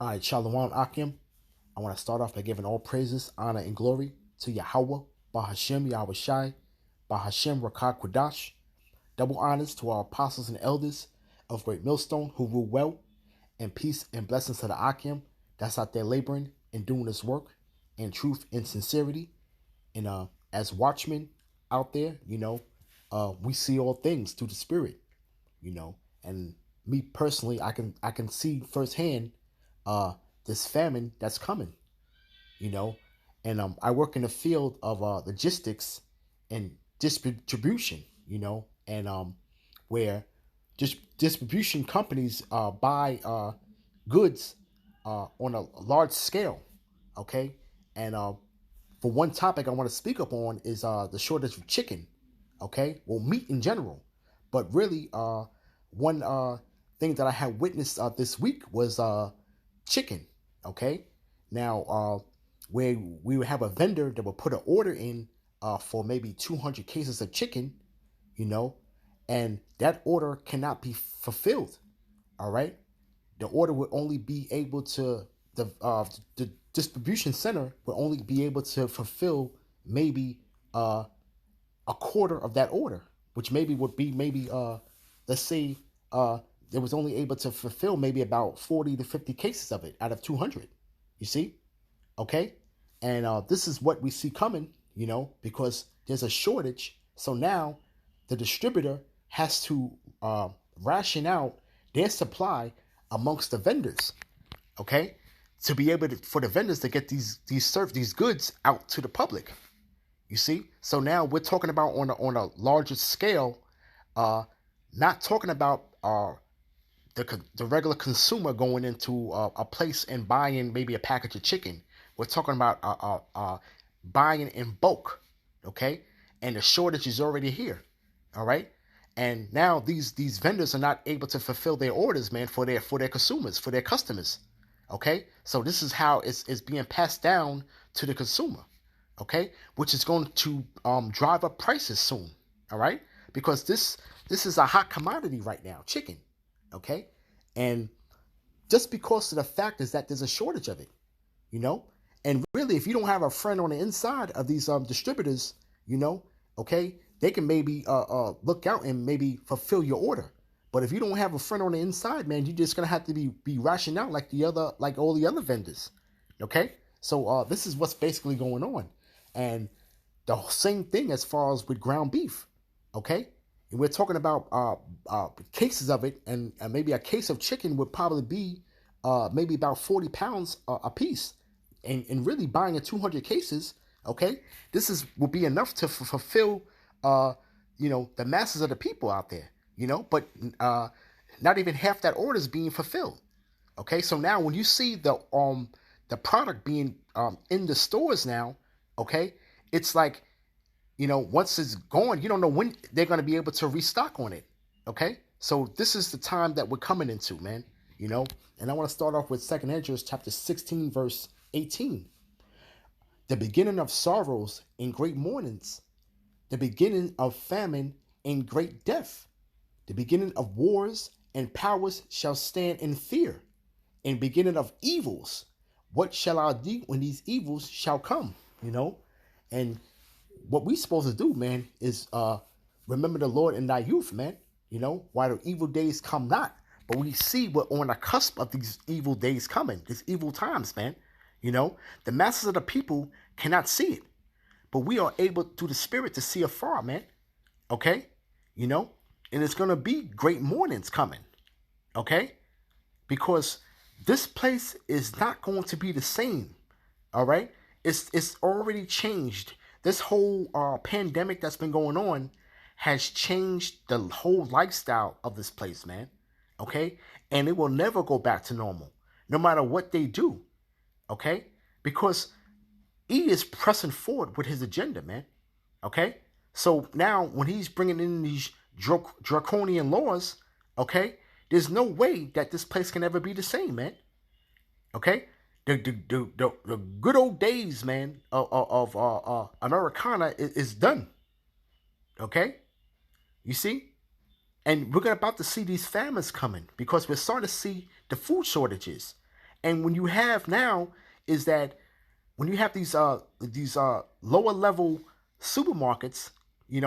All right, Shalom Akim. I want to start off by giving all praises, honor, and glory to Yahweh, Bahashem Yahweh Shai, Bahashem Rakah Kwadash. Double honors to our apostles and elders of Great Millstone who rule well, and peace and blessings to the Akim that's out there laboring and doing this work in truth and sincerity. And as watchmen out there, we see all things through the Spirit, and me personally, I can see firsthand uh this famine that's coming, you know, and I work in the field of logistics and distribution, and where just distribution companies buy goods on a large scale, okay, and for one topic I want to speak up on is the shortage of chicken, okay, well meat in general, but really one thing that I had witnessed this week was chicken. Okay, now where we would have a vendor that would put an order in for maybe 200 cases of chicken, you know, and that order cannot be fulfilled. All right, the order would only be able to the distribution center would only be able to fulfill maybe a quarter of that order, which maybe would be maybe let's say they was only able to fulfill maybe about 40 to 50 cases of it out of 200. You see? Okay? And this is what we see coming, because there's a shortage. So now the distributor has to ration out their supply amongst the vendors, okay? To be able to, for the vendors to get these goods out to the public. You see? So now we're talking about on a larger scale, not talking about the regular consumer going into a place and buying maybe a package of chicken. We're talking about buying in bulk, okay? And the shortage is already here, all right? And now these vendors are not able to fulfill their orders, man, for their consumers, for their customers, okay? So this is how it's being passed down to the consumer, okay? Which is going to drive up prices soon, all right? Because this is a hot commodity right now, chicken, okay? And just because of the fact is that there's a shortage of it, and really, if you don't have a friend on the inside of these distributors, okay, they can maybe look out and maybe fulfill your order. But if you don't have a friend on the inside, man, you're just gonna have to be rationing out like all the other vendors, okay? So this is what's basically going on, and the same thing as far as with ground beef, okay? And we're talking about cases of it, and maybe a case of chicken would probably be maybe about 40 pounds a piece. And really buying 200 cases, okay, will be enough to fulfill, the masses of the people out there, but not even half that order is being fulfilled, okay. So now when you see the product being in the stores now, okay, it's like, once it's gone, you don't know when they're going to be able to restock on it, okay. So this is the time that we're coming into, man, and I want to start off with 2nd Ezra chapter 16 verse 18. The beginning of sorrows and great mournings, the beginning of famine and great death, the beginning of wars and powers shall stand in fear, and beginning of evils. What shall I do when these evils shall come? And what we supposed to do, man, is remember the Lord in thy youth, man. While the evil days come not, but we see we're on the cusp of these evil days coming, these evil times, man. The masses of the people cannot see it, but we are able through the Spirit to see afar, man. Okay, and it's gonna be great mornings coming. Okay, because this place is not going to be the same. All right, it's already changed. This whole pandemic that's been going on has changed the whole lifestyle of this place, man. Okay, and it will never go back to normal, no matter what they do. Okay, because he is pressing forward with his agenda, man. Okay, so now when he's bringing in these draconian laws, okay, there's no way that this place can ever be the same, man. Okay, the good old days, man, of Americana is done. Okay, you see, and we're about to see these famines coming because we're starting to see the food shortages. And when you have now is that when you have these lower level supermarkets,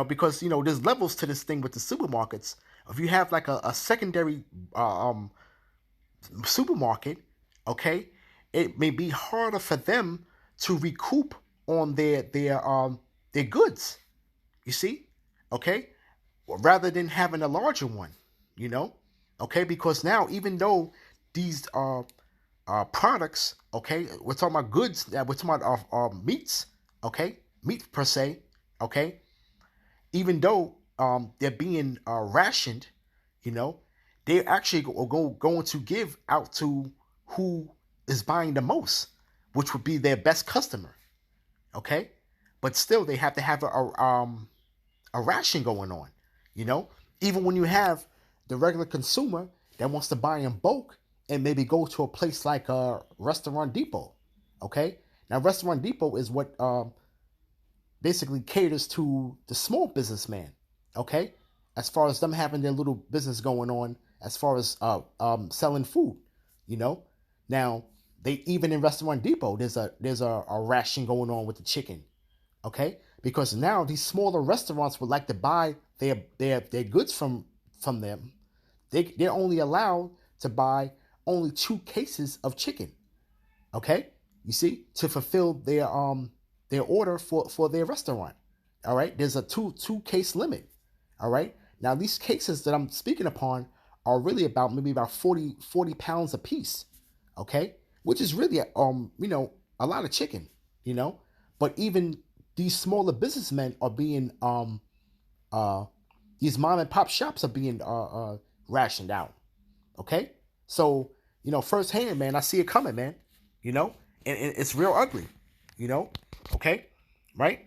because there's levels to this thing with the supermarkets. If you have like a secondary supermarket, okay, it may be harder for them to recoup on their goods. You see, okay, rather than having a larger one, you know, okay, because now even though these products, okay, we're talking about goods, we're talking about meats, okay, meat per se, okay, even though they're being rationed, you know, they're actually going to give out to who is buying the most, which would be their best customer, okay, but still they have to have a ration going on, you know, even when you have the regular consumer that wants to buy in bulk and maybe go to a place like Restaurant Depot, okay. Now Restaurant Depot is what basically caters to the small businessman, okay, as far as them having their little business going on as far as selling food, you know. Now they even in Restaurant Depot there's a ration going on with the chicken, okay, because now these smaller restaurants would like to buy their goods from them. They're only allowed to buy only 2 cases of chicken, okay, you see, to fulfill their order for their restaurant. All right, there's a two case limit. All right, now these cases that I'm speaking upon are really about maybe about 40 pounds a piece, okay, which is really a lot of chicken, you know. But even these smaller businessmen are being uh these mom and pop shops are being rationed out, okay. So firsthand, man, I see it coming, man, you know, and it's real ugly, you know, okay, right.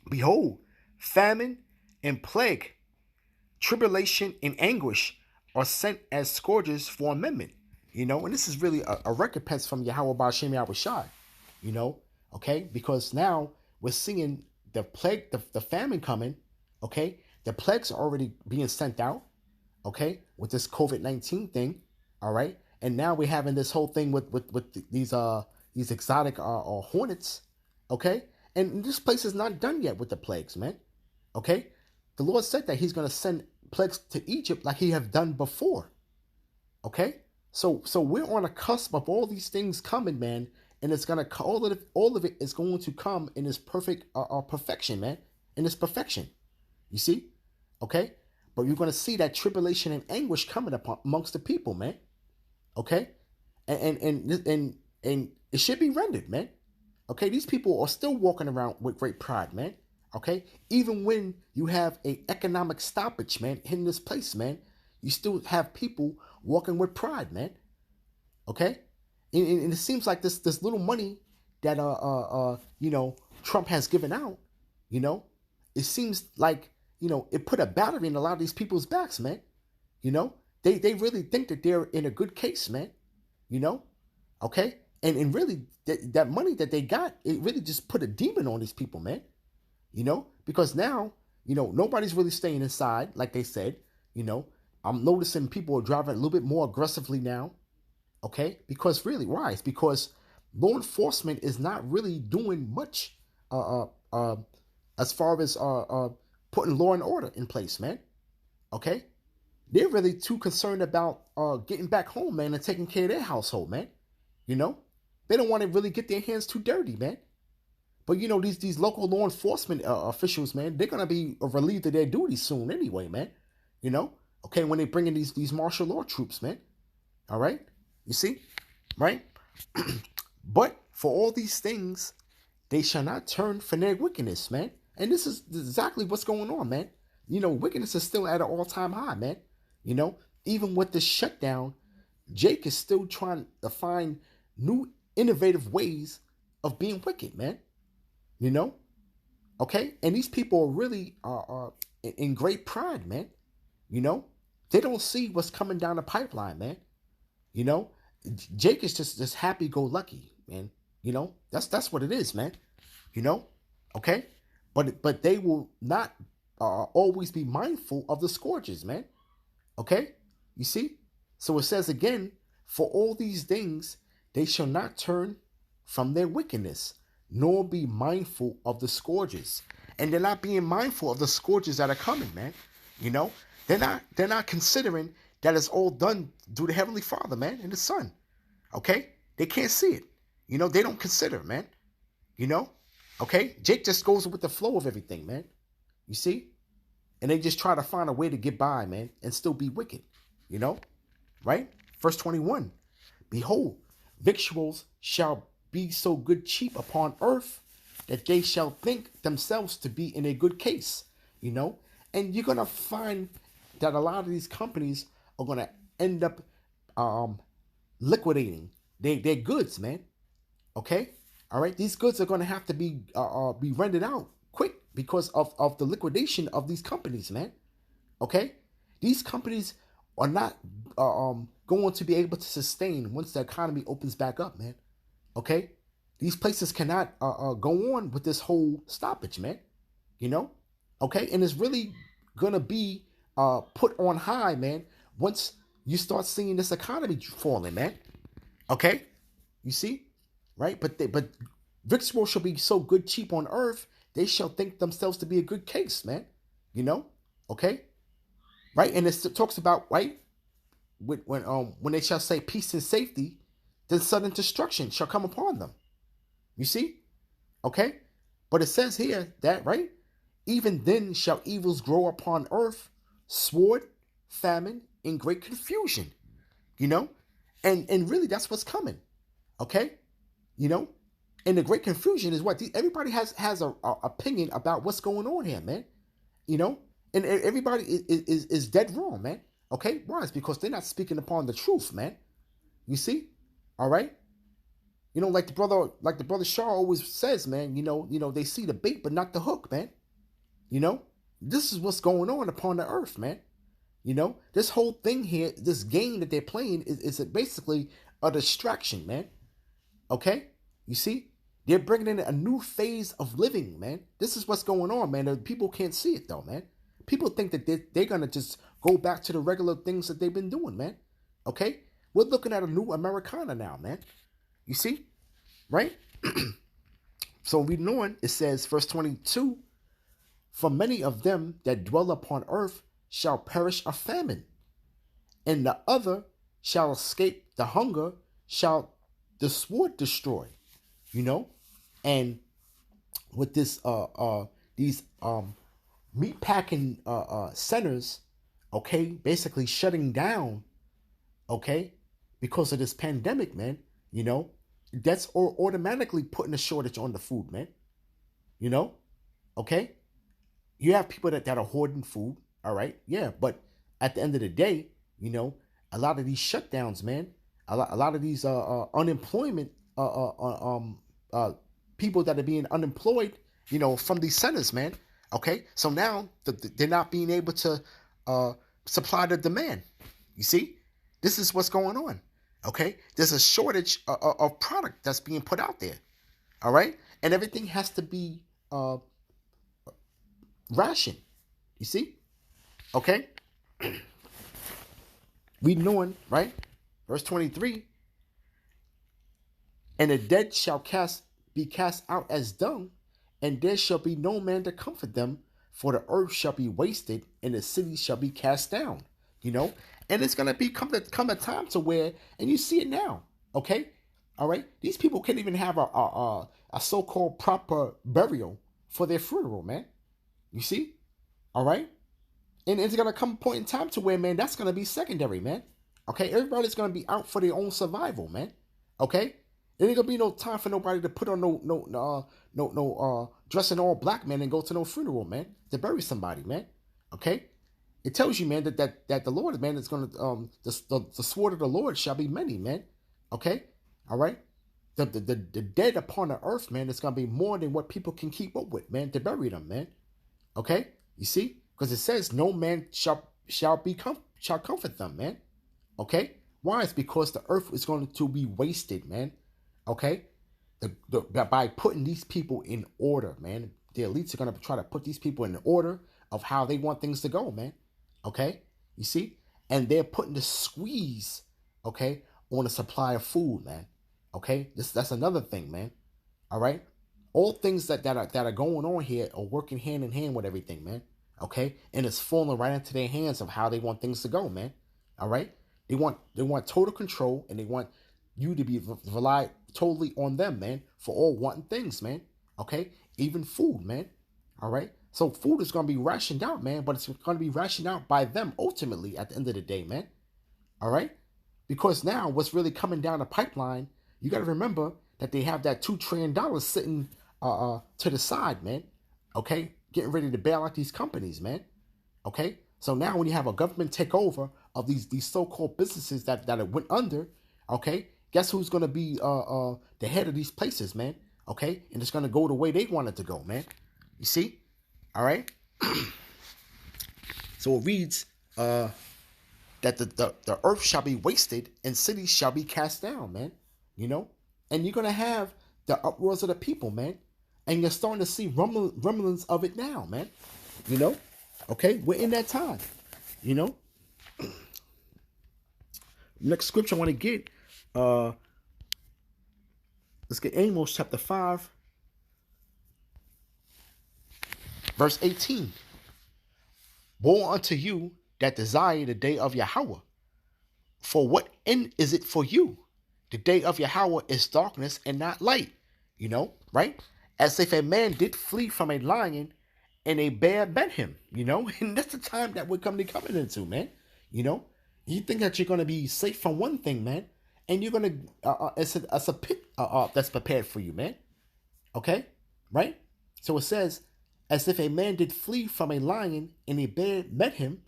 Behold, famine and plague, tribulation and anguish are sent as scourges for amendment, and this is really a recompense from Yahweh Ba'ashem Yahweh Shai, you know, okay, because now we're seeing the plague, the famine coming, okay, the plagues are already being sent out, okay, with this COVID-19 thing, all right, and now we're having this whole thing with these exotic hornets, okay, and this place is not done yet with the plagues, man, okay. The Lord said that He's going to send plagues to Egypt like He have done before, okay. So we're on a cusp of all these things coming, man, and it's gonna all of it is going to come in this perfect perfection, man, in this perfection. You see, okay, but you're gonna see that tribulation and anguish coming upon amongst the people, man. Okay, and it should be rendered, man. Okay, these people are still walking around with great pride, man. Okay, even when you have a economic stoppage, man, in this place, man, you still have people walking with pride, man. Okay, and it seems like this little money that Trump has given out, you know, it seems like it put a battery in a lot of these people's backs, man. You know, they really think that they're in a good case, man. You know, okay, and really that money that they got, it really just put a demon on these people, man. You know, because now nobody's really staying inside like they said. You know, I'm noticing people are driving a little bit more aggressively now. Okay, because really, why? It's because law enforcement is not really doing much uh, uh, uh, as far as putting law and order in place, man. Okay, they're really too concerned about getting back home, man, and taking care of their household, man. You know, they don't want to really get their hands too dirty, man. But these local law enforcement officials, man, they're gonna be relieved of their duties soon, anyway, man. You know, okay, when they bring in these martial law troops, man. All right, you see, right? But for all these things, they shall not turn from their wickedness, man. And this is exactly what's going on, man. Wickedness is still at an all-time high, man. Even with the shutdown, Jake is still trying to find new innovative ways of being wicked, man. You know? Okay? And these people are really in great pride, man. You know? They don't see what's coming down the pipeline, man. You know? Jake is just happy-go-lucky, man. That's what it is, man. You know? Okay? But they will not always be mindful of the scourges, man. Okay? You see? So it says again, For all these things they shall not turn from their wickedness, nor be mindful of the scourges. And they're not being mindful of the scourges that are coming, man. You know, they're not considering that it's all done through the Heavenly Father, man, and the Son. Okay? They can't see it. You know, they don't consider, man. You know? Okay? Jake just goes with the flow of everything, man. You see? And they just try to find a way to get by, man, and still be wicked. You know? Right? Verse 21. Behold, victuals shall be so good cheap upon earth that they shall think themselves to be in a good case. You know? And you're going to find that a lot of these companies are going to end up liquidating their goods, man. Okay? All right? These goods are going to have to be rented out quick because of the liquidation of these companies, man. Okay? These companies are not going to be able to sustain once the economy opens back up, man. Okay? These places cannot go on with this whole stoppage, man. You know? Okay? And it's really going to be put on high, man, once you start seeing this economy falling, man. Okay? You see? Right? But victuals shall be so good cheap on earth, they shall think themselves to be a good case, man. You know? Okay? Right? And it talks about, right? When they shall say peace and safety, then sudden destruction shall come upon them. You see? Okay? But it says here that, right? Even then shall evils grow upon earth, sword, famine, and great confusion. You know? And really that's what's coming. Okay? You know? And the great confusion is what? Everybody has a opinion about what's going on here, man. You know? And everybody is dead wrong, man. Okay? Why? It's because they're not speaking upon the truth, man. You see? All right? You know, like the brother Shaw always says, man, you know, they see the bait but not the hook, man. You know? This is what's going on upon the earth, man. You know? This whole thing here, this game that they're playing is basically a distraction, man. Okay? You see? They're bringing in a new phase of living, man. This is what's going on, man. People can't see it, though, man. People think that they're going to just go back to the regular things that they've been doing, man. Okay? We're looking at a new Americana now, man. You see? Right? So reading on, it says, verse 22, for many of them that dwell upon earth shall perish of famine, and the other shall escape the hunger, shall the sword destroy. You know? And with this these meat packing centers, okay, basically shutting down, okay, because of this pandemic, man, you know, that's automatically putting a shortage on the food, man. You know? Okay? You have people that are hoarding food, all right? Yeah, but at the end of the day, you know, a lot of these shutdowns, man, a lot of these unemployment people that are being unemployed, you know, from these centers, man. Okay, so now they're not being able to supply the demand. You see, this is what's going on. Okay, there's a shortage of product that's being put out there. All right, and everything has to be rationed. You see, okay. We knowing, right? Verse 23. And the dead shall be cast out as dung, and there shall be no man to comfort them, for the earth shall be wasted, and the cities shall be cast down. You know, and it's gonna come a time to where, and you see it now. Okay, all right. These people can't even have a so-called proper burial for their funeral, man. You see, all right. And it's gonna come a point in time to where, man, that's gonna be secondary, man. Okay, everybody's gonna be out for their own survival, man. Okay, there ain't gonna be no time for nobody to put on no dressing all black, man, and go to no funeral, man, to bury somebody, man. Okay, it tells you, man, that the Lord, man, is gonna the sword of the Lord shall be many, man. Okay, all right. The dead upon the earth, man, is gonna be more than what people can keep up with, man, to bury them, man. Okay, you see. Because it says no man shall comfort them, man. Okay? Why? It's because the earth is going to be wasted, man. Okay? By putting these people in order, man. The elites are going to try to put these people in order of how they want things to go, man. Okay? You see? And they're putting the squeeze, okay, on the supply of food, man. Okay, that's another thing, man. All right, all things that are going on here are working hand in hand with everything, man. Okay, and it's falling right into their hands of how they want things to go, man. All right, they want total control, and they want you to be rely totally on them, man, for all wanting things, man. Okay, even food, man. All right, so food is gonna be rationed out, man, but it's gonna be rationed out by them ultimately at the end of the day, man. All right, because now what's really coming down the pipeline, you got to remember that they have that $2 trillion sitting to the side, man. Okay, getting ready to bail out these companies, man. Okay, so now when you have a government takeover of these so-called businesses that went under, okay, guess who's gonna be the head of these places, man? Okay, and it's gonna go the way they want it to go, man. You see? All right. So it reads that the earth shall be wasted and cities shall be cast down, man. You know, and you're gonna have the uproars of the people, man, and you're starting to see rumblings of it now, man. You know, okay, we're in that time. You know, next scripture I want to get, let's get Amos chapter 5, verse 18. Woe unto you that desire the day of Yahweh. For what end is it for you? The day of Yahweh is darkness and not light. You know, right? As if a man did flee from a lion and a bear met him, you know? And that's the time that we're coming into, man. You know? You think that you're going to be safe from one thing, man, and you're going to, it's a pit that's prepared for you, man. Okay? Right? So it says, as if a man did flee from a lion and a bear met him,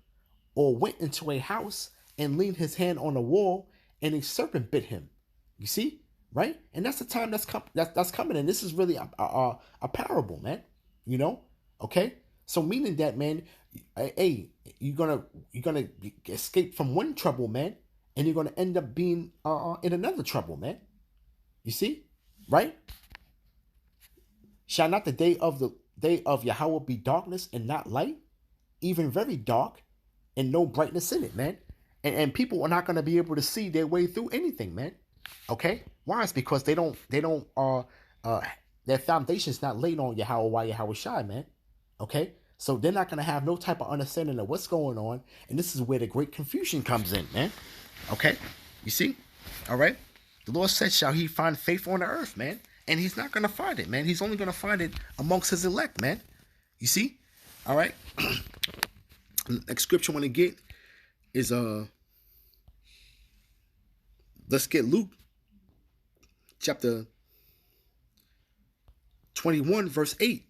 or went into a house and leaned his hand on a wall and a serpent bit him. You see? Right? And that's the time that's coming. And this is really a parable, man. You know? Okay? So meaning that, man, hey, you're gonna escape from one trouble, man, and you're gonna end up being in another trouble, man. You see? Right? Shall not the day of Yahweh be darkness and not light, even very dark, and no brightness in it, man? And people are not going to be able to see their way through anything, man. Okay? Why? It's because they don't their foundation's not laid on Yahweh Shai, man. Okay? So they're not going to have no type of understanding of what's going on, and this is where the great confusion comes in, man. Okay? You see? All right? The Lord said, shall he find faith on the earth, man? And he's not going to find it, man. He's only going to find it amongst his elect, man. You see? All right? Next scripture I want to get is, let's get Luke chapter 21, verse 8.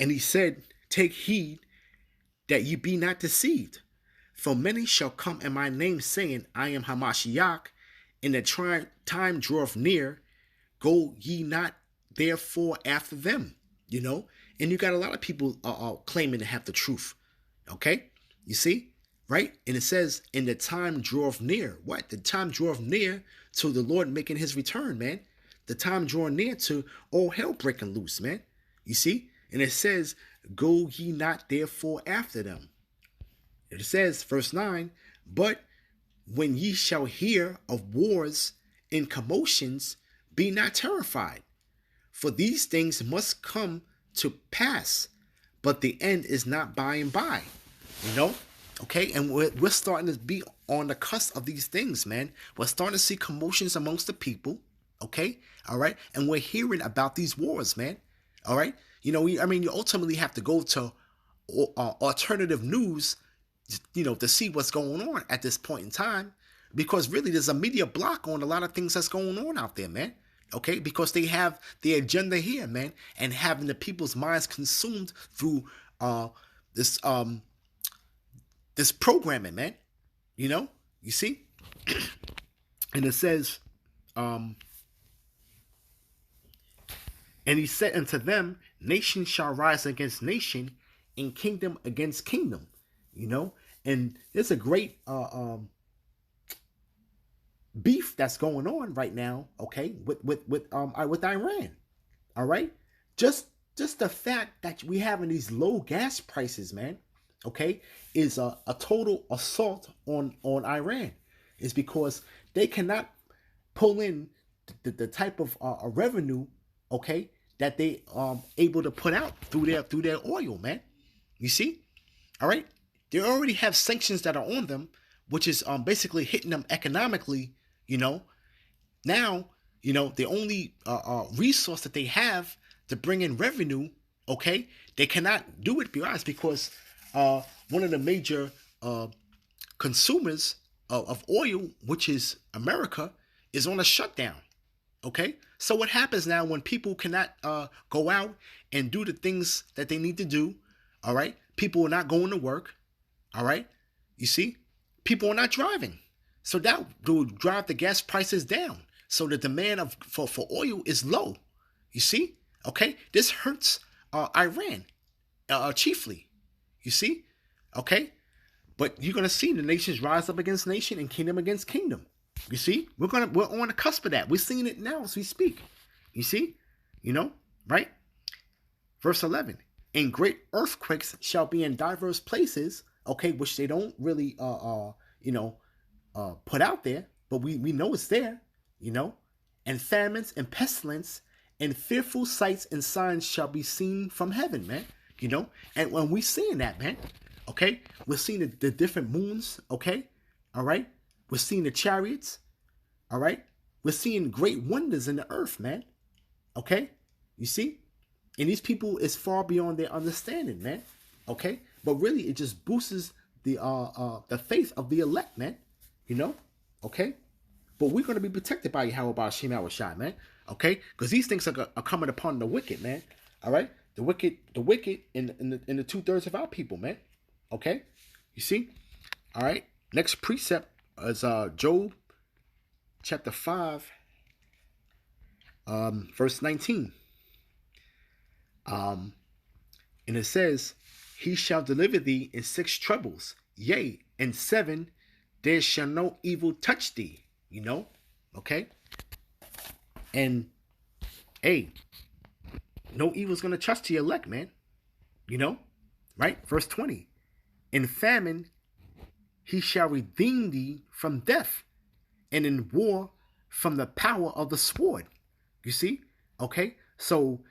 And he said, take heed that ye be not deceived. For many shall come in my name, saying, I am Hamashiach, and the time draweth near. Go ye not therefore after them. You know? And you got a lot of people claiming to have the truth. Okay? You see? Right? And it says, and the time draweth near. What? The time draweth near to the Lord making his return, man. The time drawing near to all hell breaking loose, man. You see? And it says, go ye not therefore after them. It says, verse 9, but when ye shall hear of wars and commotions, be not terrified. For these things must come to pass, but the end is not by and by. You know? Okay? And we're starting to be on the cusp of these things, man. We're starting to see commotions amongst the people. Okay? All right? And we're hearing about these wars, man. All right? You know, you ultimately have to go to alternative news, you know, to see what's going on at this point in time. Because really, there's a media block on a lot of things that's going on out there, man. Okay? Because they have the agenda here, man. And having the people's minds consumed through this programming, man. You know? You see? And it says, and he said unto them, nation shall rise against nation, and kingdom against kingdom. You know? And there's a great beef that's going on right now, okay, with Iran. All right? Just the fact that we having these low gas prices, man, okay, is a total assault on Iran. is because they cannot pull in the type of revenue, okay, that they able to put out through their oil, man. You see, all right, they already have sanctions that are on them, which is basically hitting them economically. You know, now the only resource that they have to bring in revenue, okay, they cannot do it, because one of the major consumers of oil, which is America, is on a shutdown. Okay, so what happens now when people cannot go out and do the things that they need to do? All right, people are not going to work. All right, you see, people are not driving, so that will drive the gas prices down. So the demand for oil is low. You see, okay, this hurts Iran chiefly. You see, okay, but you're gonna see the nations rise up against nation and kingdom against kingdom. You see, we're on the cusp of that. We're seeing it now as we speak. You see, right? Verse 11: and great earthquakes shall be in diverse places, okay, which they don't really put out there, but we know it's there, and famines and pestilence and fearful sights and signs shall be seen from heaven, man. And when we seeing that, man, okay, we're seeing the different moons, okay, all right, we're seeing the chariots, all right, we're seeing great wonders in the earth, man, okay, you see, and these people is far beyond their understanding, man, okay, but really it just boosts the faith of the elect, man, okay, but we're going to be protected by Yahweh Shem Shai, man, okay, because these things are coming upon the wicked, man, all right, the wicked in the 2/3 of our people, man, okay, you see, all right, next precept is Job chapter 5, verse 19, and it says, he shall deliver thee in 6 troubles, yea, in 7 there shall no evil touch thee, okay, and hey, no evil's gonna touch the elect, man, right? Verse 20, in famine he shall redeem thee from death, and in war from the power of the sword. You see, okay, so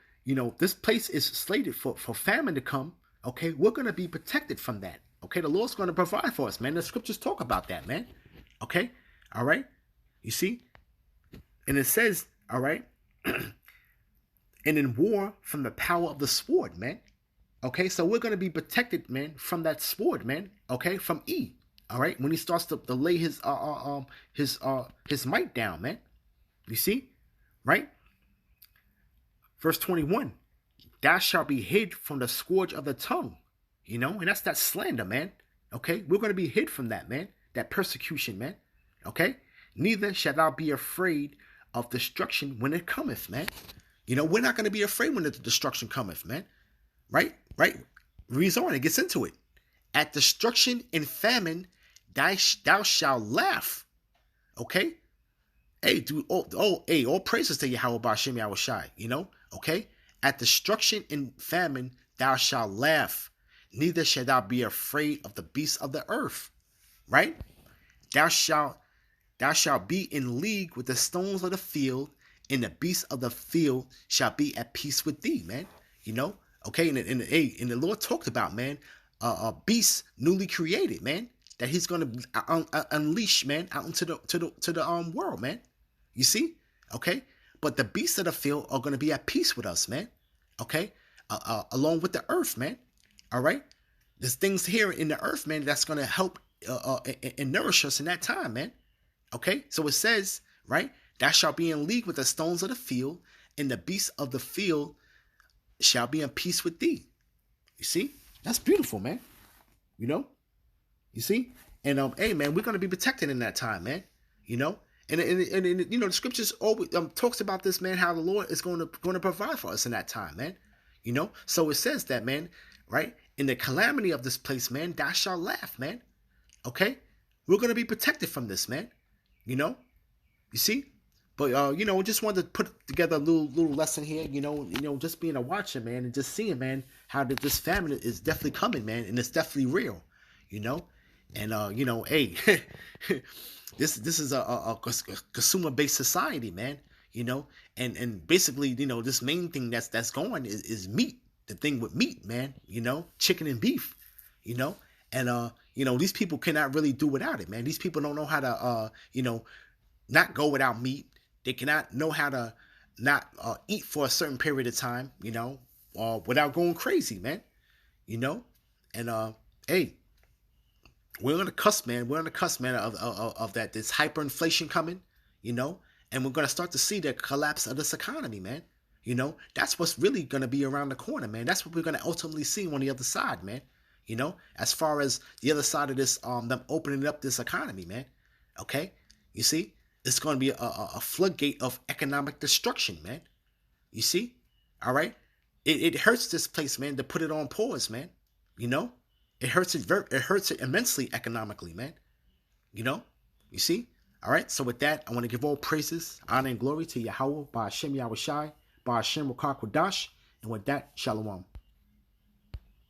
this place is slated for famine to come. Okay, we're gonna be protected from that. Okay, the Lord's gonna provide for us, man. The scriptures talk about that, man. Okay, all right, you see, and it says, all right, and in war from the power of the sword, man. Okay, so we're gonna be protected, man, from that sword, man. Okay, from E. All right, when he starts to lay his might down, man. You see, right? Verse 21, thou shalt be hid from the scourge of the tongue, and that's that slander, man. Okay, we're going to be hid from that, man, that persecution, man. Okay, neither shalt thou be afraid of destruction when it cometh, man. We're not going to be afraid when the destruction cometh, man. Right? Reads on, it gets into it. At destruction and famine, thou shalt laugh. Okay? Hey, dude, all praises to Yahweh Shem Shai, okay? At destruction and famine, thou shalt laugh. Neither shalt thou be afraid of the beasts of the earth. Right? Thou shalt be in league with the stones of the field, and the beasts of the field shall be at peace with thee, man. Okay, and the Lord talked about, man, beasts newly created, man, that he's gonna unleash, man, out into the world, man. You see, okay, but the beasts of the field are gonna be at peace with us, man. Okay, along with the earth, man. All right, there's things here in the earth, man, that's gonna help and nourish us in that time, man. Okay, so it says, right, thou shalt be in league with the stones of the field, and the beasts of the field shall be in peace with thee. You see, that's beautiful, man. You see, and hey, man, we're gonna be protected in that time, man. And the scriptures always talks about this, man, how the Lord is going to provide for us in that time, man. So it says that, man, right, in the calamity of this place, man, thou shalt laugh, man. Okay, we're gonna be protected from this, man. You see. But just wanted to put together a little lesson here, just being a watcher, man, and just seeing, man, how this famine is definitely coming, man, and it's definitely real, And hey, this is a consumer based society, man. You know, and basically, this main thing that's going is meat. The thing with meat, man. Chicken and beef. You know, and these people cannot really do without it, man. These people don't know how to not go without meat. They cannot know how to not eat for a certain period of time. Without going crazy, man. You know, and hey, we're on the cusp, man. We're on the cusp, man, of that this hyperinflation coming, you know, and we're gonna start to see the collapse of this economy, man. That's what's really gonna be around the corner, man. That's what we're gonna ultimately see on the other side, man. As far as the other side of this, them opening up this economy, man. Okay, you see, it's gonna be a floodgate of economic destruction, man. You see, all right. It hurts this place, man, to put it on pause, man. You know, it hurts it immensely economically, man. You know, you see. All right. So with that, I want to give all praises, honor, and glory to Yahweh, by Hashem Yahushai, by Hashem Rakak Kodash, and with that, Shalom.